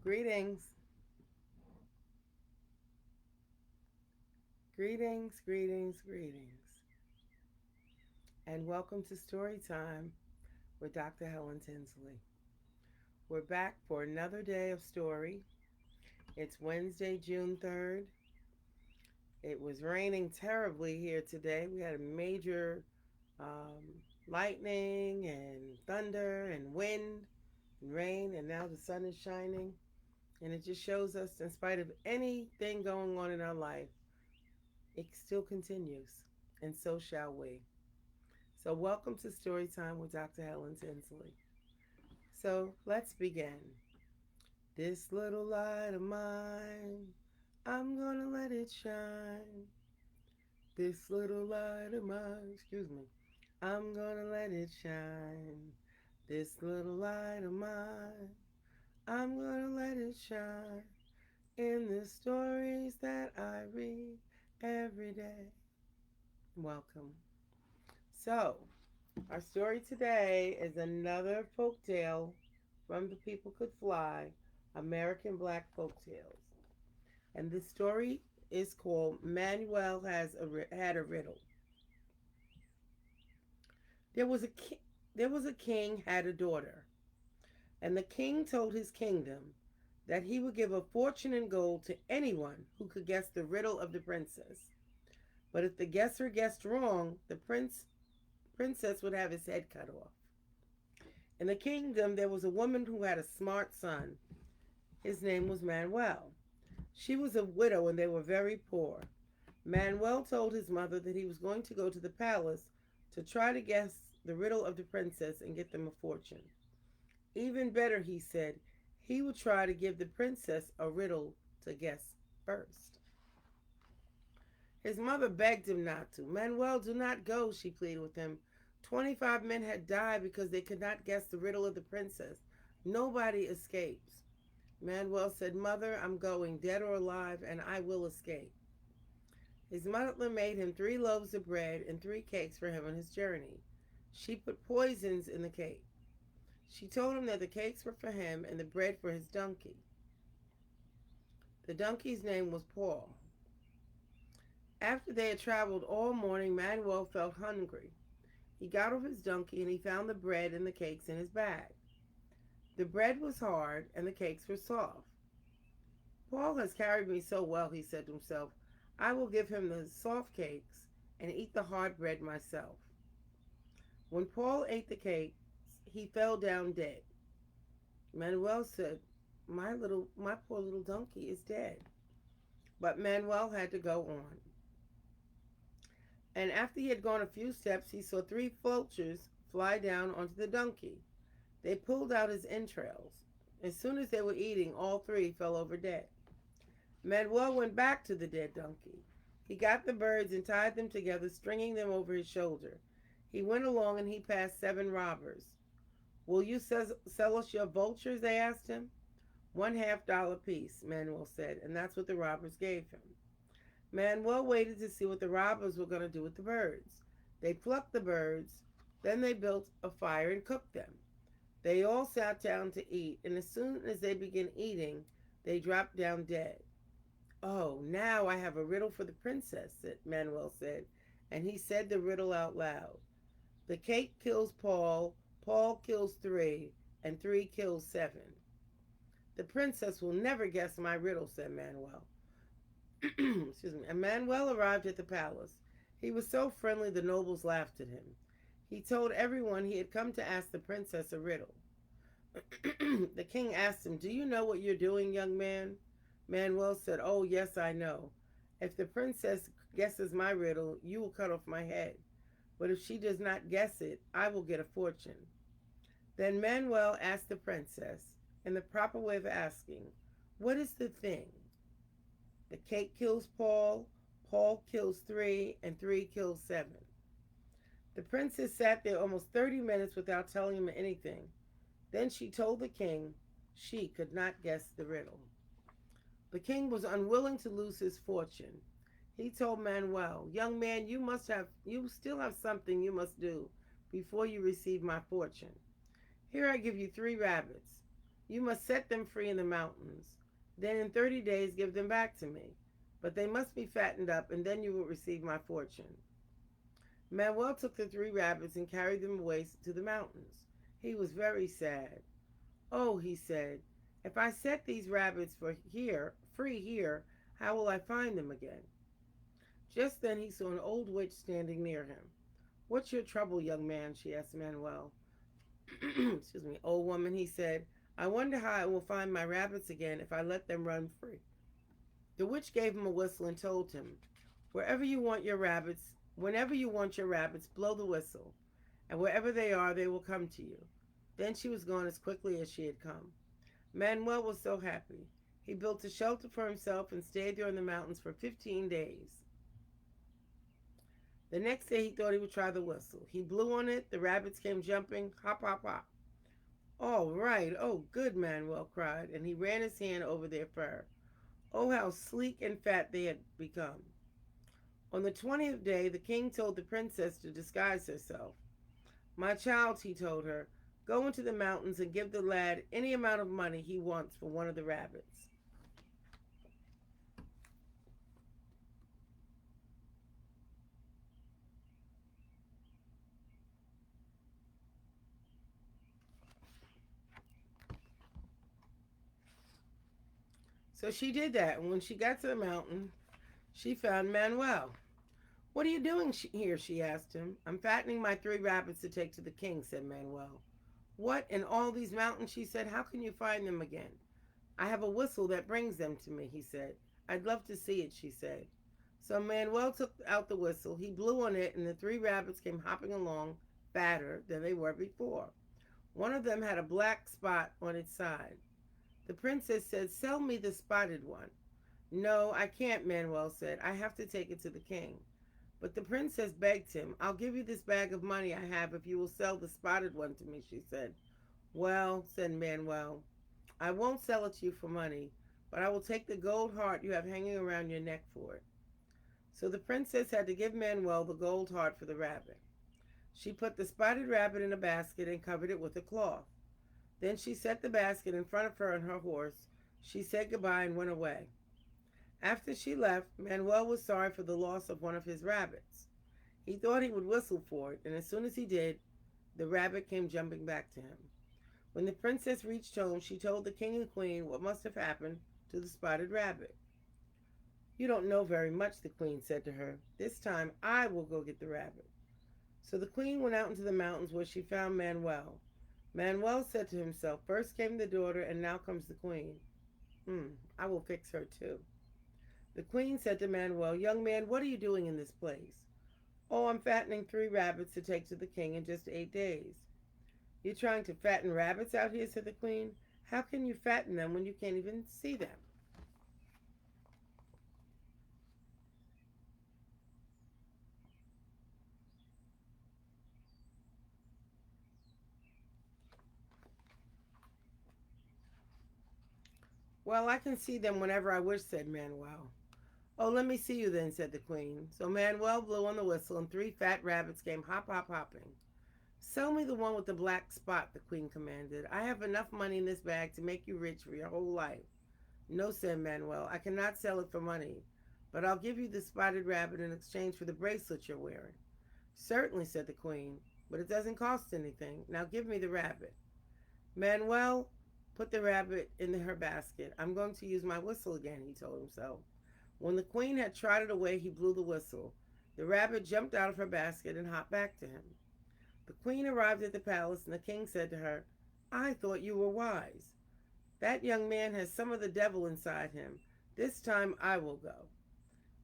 Greetings, greetings, and welcome to Storytime with Dr. Helen Tinsley. We're back for another day of story. It's Wednesday, June 3rd. It was raining terribly here today. We had a major lightning and thunder and wind and rain, and now the sun is shining. And it just shows us, in spite of anything going on in our life, it still continues, and so shall we. So, welcome to Storytime with Dr. Helen Tinsley. So, let's begin. This little light of mine, I'm gonna let it shine. This little light of mine, excuse me, I'm gonna let it shine. This little light of mine, I'm gonna let it shine in the stories that I read every day. Welcome. So, our story today is another folk tale from The People Could Fly, American Black Folk Tales. And this story is called Had a Riddle. There was a ki- there was a king had a daughter, and the king told his kingdom that he would give a fortune in gold to anyone who could guess the riddle of the princess. But if the guesser guessed wrong, the princess would have his head cut off. In the kingdom, there was a woman who had a smart son. His name was Manuel. She was a widow and they were very poor. Manuel told his mother that he was going to go to the palace to try to guess the riddle of the princess and get them a fortune. Even better, he said, he would try to give the princess a riddle to guess first. His mother begged him not to. Manuel, do not go, she pleaded with him. 25 men had died because they could not guess the riddle of the princess. Nobody escapes. Manuel said, Mother, I'm going, dead or alive, and I will escape. His mother made him 3 loaves of bread and 3 cakes for him on his journey. She put poisons in the cake. She told him that the cakes were for him and the bread for his donkey. The donkey's name was Paul. After they had traveled all morning, Manuel felt hungry. He got off his donkey and he found the bread and the cakes in his bag. The bread was hard and the cakes were soft. Paul has carried me so well, he said to himself. I will give him the soft cakes and eat the hard bread myself. When Paul ate the cakes, he fell down dead. Manuel said, my poor little donkey is dead. But Manuel had to go on. And after he had gone a few steps, he saw 3 vultures fly down onto the donkey. They pulled out his entrails. As soon as they were eating, all 3 fell over dead. Manuel went back to the dead donkey. He got the birds and tied them together, stringing them over his shoulder. He went along and he passed 7 robbers. Will you sell us your vultures? They asked him. $1/2 piece, Manuel said, and that's what the robbers gave him. Manuel waited to see what the robbers were going to do with the birds. They plucked the birds, then they built a fire and cooked them. They all sat down to eat, and as soon as they began eating, they dropped down dead. Oh, now I have a riddle for the princess, Manuel said, and he said the riddle out loud. The cake kills Paul, Paul kills 3, and 3 kills 7. The princess will never guess my riddle, said Manuel. Excuse me. And Manuel arrived at the palace. He was so friendly the nobles laughed at him. He told everyone he had come to ask the princess a riddle. The king asked him, Do you know what you're doing, young man? Manuel said, Oh, yes, I know. If the princess guesses my riddle, you will cut off my head. But if she does not guess it, I will get a fortune. Then Manuel asked the princess, in the proper way of asking, What is the thing? The cake kills Paul, Paul kills 3, and 3 kills 7. The princess sat there almost 30 minutes without telling him anything. Then she told the king she could not guess the riddle. The king was unwilling to lose his fortune. He told Manuel, Young man, you still have something you must do before you receive my fortune. Here I give you 3 rabbits. You must set them free in the mountains. Then in 30 days give them back to me. But they must be fattened up, and then you will receive my fortune. Manuel took the 3 rabbits and carried them away to the mountains. He was very sad. Oh, he said, if I set these rabbits free here, how will I find them again? Just then he saw an old witch standing near him. What's your trouble, young man? She asked Manuel. Excuse me, old woman, he said. I wonder how I will find my rabbits again if I let them run free. The witch gave him a whistle and told him, whenever you want your rabbits, blow the whistle, and wherever they are, they will come to you. Then she was gone as quickly as she had come. Manuel was so happy. He built a shelter for himself and stayed there in the mountains for 15 days. The next day he thought he would try the whistle. He blew on it, the rabbits came jumping, hop, hop, hop. All right, oh good, Manuel cried, and he ran his hand over their fur. Oh, how sleek and fat they had become. On the 20th day, the king told the princess to disguise herself. My child, he told her, go into the mountains and give the lad any amount of money he wants for one of the rabbits. So she did that, and when she got to the mountain, she found Manuel. What are you doing here? She asked him. I'm fattening my 3 rabbits to take to the king, said Manuel. What, in all these mountains? She said. How can you find them again? I have a whistle that brings them to me, he said. I'd love to see it, she said. So Manuel took out the whistle. He blew on it, and the 3 rabbits came hopping along, fatter than they were before. One of them had a black spot on its side. The princess said, sell me the spotted one. No, I can't, Manuel said. I have to take it to the king. But the princess begged him. I'll give you this bag of money I have if you will sell the spotted one to me, she said. Well, said Manuel, I won't sell it to you for money, but I will take the gold heart you have hanging around your neck for it. So the princess had to give Manuel the gold heart for the rabbit. She put the spotted rabbit in a basket and covered it with a cloth. Then she set the basket in front of her and her horse. She said goodbye and went away. After she left, Manuel was sorry for the loss of one of his rabbits. He thought he would whistle for it, and as soon as he did, the rabbit came jumping back to him. When the princess reached home, she told the king and queen what must have happened to the spotted rabbit. You don't know very much, the queen said to her. This time I will go get the rabbit. So the queen went out into the mountains where she found Manuel. Manuel said to himself, first came the daughter and now comes the queen. I will fix her too. The queen said to Manuel, young man, what are you doing in this place? Oh, I'm fattening 3 rabbits to take to the king in just 8 days. You're trying to fatten rabbits out here, said the queen. How can you fatten them when you can't even see them? Well, I can see them whenever I wish, said Manuel. Oh, let me see you then, said the queen. So Manuel blew on the whistle, and 3 fat rabbits came hop, hop, hopping. Sell me the one with the black spot, the queen commanded. I have enough money in this bag to make you rich for your whole life. No, said Manuel, I cannot sell it for money, but I'll give you the spotted rabbit in exchange for the bracelet you're wearing. Certainly, said the queen, but it doesn't cost anything. Now give me the rabbit. Manuel put the rabbit in her basket. I'm going to use my whistle again, he told himself. When the queen had trotted away, he blew the whistle. The rabbit jumped out of her basket and hopped back to him. The queen arrived at the palace, and the king said to her, I thought you were wise. That young man has some of the devil inside him. This time I will go.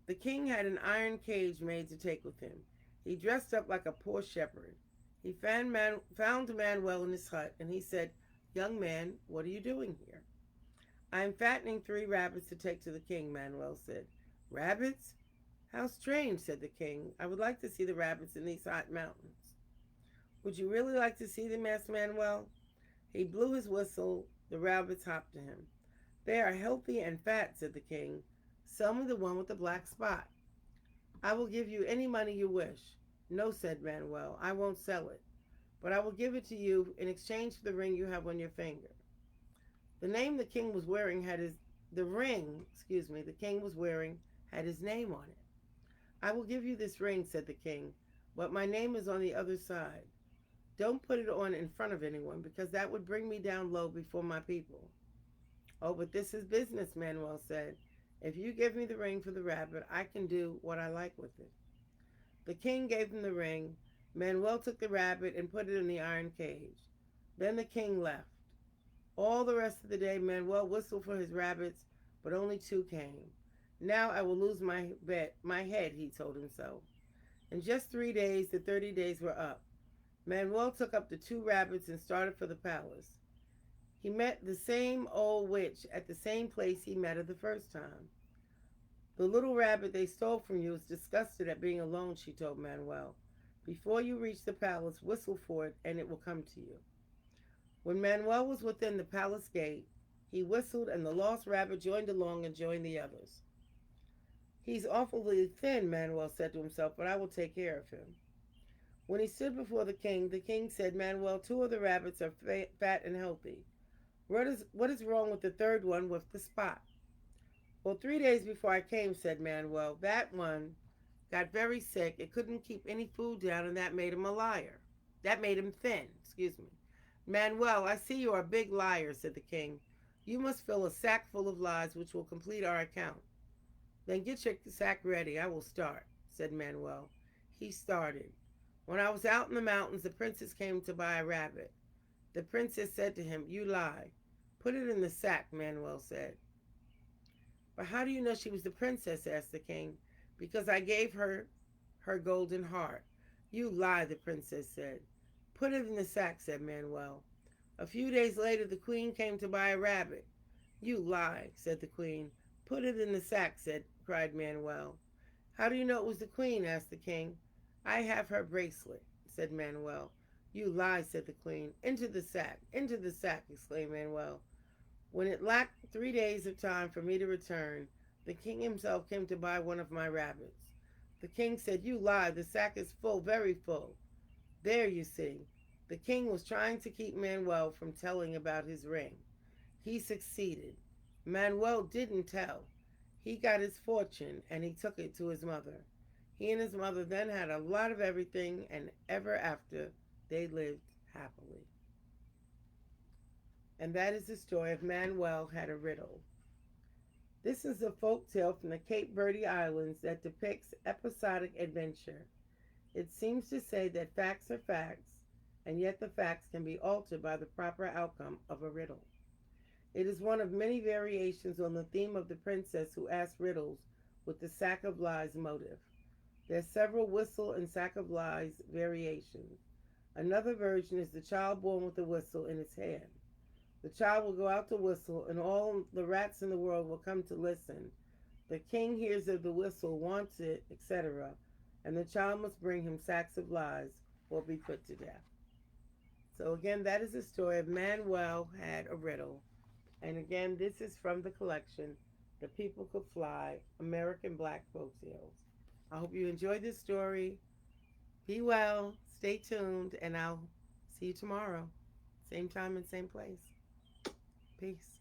The king had an iron cage made to take with him. He dressed up like a poor shepherd. He found Manuel in his hut, and he said, Young man, what are you doing here? I am fattening 3 rabbits to take to the king, Manuel said. Rabbits? How strange, said the king. I would like to see the rabbits in these hot mountains. Would you really like to see them? Asked Manuel. He blew his whistle. The rabbits hopped to him. They are healthy and fat, said the king. Sell me the one with the black spot. I will give you any money you wish. No, said Manuel, I won't sell it, but I will give it to you in exchange for the ring you have on your finger. The name the king was wearing had his the ring, excuse me, the king was wearing had his name on it. I will give you this ring, said the king, but my name is on the other side. Don't put it on in front of anyone because that would bring me down low before my people. Oh, but this is business, Manuel said. If you give me the ring for the rabbit, I can do what I like with it. The king gave him the ring. Manuel took the rabbit and put it in the iron cage. Then the king left. All the rest of the day, Manuel whistled for his rabbits, but only two came. Now I will lose my head, he told himself. In just 3 days, the 30 days were up. Manuel took up the two rabbits and started for the palace. He met the same old witch at the same place he met her the first time. The little rabbit they stole from you is disgusted at being alone, she told Manuel. Before you reach the palace, whistle for it and it will come to you. When Manuel was within the palace gate, he whistled and the lost rabbit joined along and joined the others. He's awfully thin, Manuel said to himself, but I will take care of him. When he stood before the king said, Manuel, two of the rabbits are fat and healthy. What is wrong with the third one with the spot? Well, 3 days before I came, said Manuel, that one got very sick. It couldn't keep any food down, and that made him a liar. That made him thin, excuse me. Manuel, I see you are a big liar, said the king. You must fill a sack full of lies, which will complete our account. Then get your sack ready. I will start, said Manuel. He started. When I was out in the mountains, the princess came to buy a rabbit. The princess said to him, You lie. Put it in the sack, Manuel said. But how do you know she was the princess? Asked the king. Because I gave her golden heart. You lie, the princess said. Put it in the sack, said Manuel. A few days later, the queen came to buy a rabbit. You lie, said the queen. Put it in the sack, cried Manuel. How do you know it was the queen? Asked the king. I have her bracelet, said Manuel. You lie, said the queen. Into the sack, exclaimed Manuel. When it lacked 3 days of time for me to return, the king himself came to buy one of my rabbits. The king said, You lie, the sack is full, very full. There, you see. The king was trying to keep Manuel from telling about his ring. He succeeded. Manuel didn't tell. He got his fortune and he took it to his mother. He and his mother then had a lot of everything, and ever after they lived happily. And that is the story of Manuel Had a Riddle. This is a folk tale from the Cape Verde Islands that depicts episodic adventure. It seems to say that facts are facts, and yet the facts can be altered by the proper outcome of a riddle. It is one of many variations on the theme of the princess who asks riddles with the sack of lies motive. There are several whistle and sack of lies variations. Another version is the child born with a whistle in its hand. The child will go out to whistle, and all the rats in the world will come to listen. The king hears of the whistle, wants it, etc., and the child must bring him sacks of lies or be put to death. So again, that is the story of Manuel Had a Riddle. And again, this is from the collection, The People Could Fly, American Black Folk Tales. I hope you enjoyed this story. Be well, stay tuned, and I'll see you tomorrow. Same time and same place. Peace.